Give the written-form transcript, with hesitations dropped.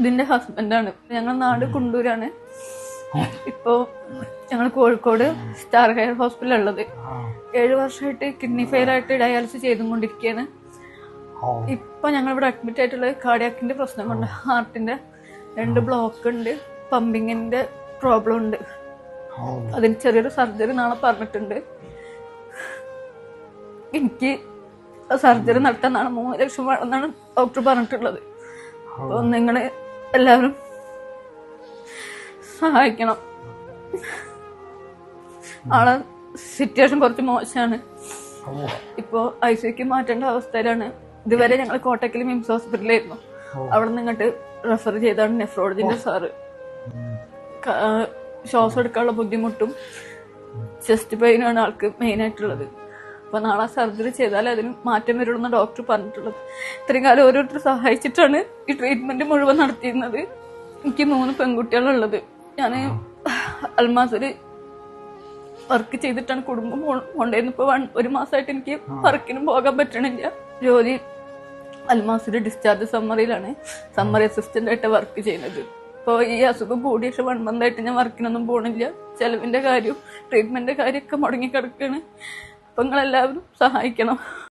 ഇതിന്റെ ഹസ്ബൻഡാണ്. ഞങ്ങൾ നാട് കുണ്ടൂരാണ്. ഇപ്പോ ഞങ്ങൾ കോഴിക്കോട് സ്റ്റാർ ഹെയർ ഹോസ്പിറ്റലിൽ ഉള്ളത്. 7 വർഷമായിട്ട് കിഡ്നി ഫെയിൽ ആയിട്ട് ഡയാലിസിസ് ചെയ്തുകൊണ്ടിരിക്കുകയാണ്. ഇപ്പൊ ഞങ്ങൾ ഇവിടെ അഡ്മിറ്റ് ആയിട്ടുള്ളത് കാർഡിയാക്കിന്റെ പ്രശ്നം കൊണ്ട്. ഹാർട്ടിന്റെ 2 ബ്ലോക്ക് ഉണ്ട്, പമ്പിങ്ങിന്റെ പ്രോബ്ലം ഉണ്ട്. അതിന് ചെറിയൊരു സർജറി നാളെ പറഞ്ഞിട്ടുണ്ട്. എനിക്ക് സർജറി നടത്താനാണ് 3 ലക്ഷം വേണമെന്നാണ് ഡോക്ടർ പറഞ്ഞിട്ടുള്ളത്. അപ്പൊ നിങ്ങൾ എല്ലാവരും സഹായിക്കണം. ആളെ സിറ്റുവേഷൻ കുറച്ച് മോശമാണ്. ഇപ്പോ ഐസിയുക്ക് മാറ്റേണ്ട അവസ്ഥയിലാണ്. ഇതുവരെ ഞങ്ങൾ കോട്ടക്കൽ മിംസ് ഹോസ്പിറ്റലായിരുന്നു. അവിടെ നിന്ന് ഇങ്ങോട്ട് റെഫർ ചെയ്താണ് നെഫ്രോളജിന്റെ സാറ്. ശ്വാസം എടുക്കാനുള്ള ബുദ്ധിമുട്ടും ചെസ്റ്റ് പെയിനാണ് ആൾക്ക് മെയിൻ ആയിട്ടുള്ളത്. അപ്പൊ നാളെ സർജറി ചെയ്താൽ അതിന് മാറ്റം വരുള്ളൂ ഡോക്ടർ പറഞ്ഞിട്ടുള്ളത്. ഇത്രയും കാലം ഓരോരുത്തർ സഹായിച്ചിട്ടാണ് ഈ ട്രീറ്റ്മെന്റ് മുഴുവൻ നടത്തിയിരുന്നത്. എനിക്ക് 3 പെൺകുട്ടികളുള്ളത്. ഞാൻ അൽമാസിൽ വർക്ക് ചെയ്തിട്ടാണ് കുടുംബം കൊണ്ടുവരുന്നത്. ഇപ്പൊ 1 മാസമായിട്ട് എനിക്ക് വർക്കിനും പോകാൻ പറ്റണില്ല. ജോലി അൽമാസിൽ ഡിസ്ചാർജ് സമ്മറിയിലാണ്, സമ്മറി അസിസ്റ്റന്റ് ആയിട്ട് വർക്ക് ചെയ്യുന്നത്. ഇപ്പോൾ ഈ അസുഖം കൂടിയ 1 മന്തായിട്ട് ഞാൻ വർക്കിനൊന്നും പോകണില്ല. ചെലവിന്റെ കാര്യവും ട്രീറ്റ്മെന്റിന്റെ കാര്യമൊക്കെ മുടങ്ങി കിടക്കുകയാണ്. അപ്പൊ നിങ്ങളെല്ലാവരും സഹായിക്കണം.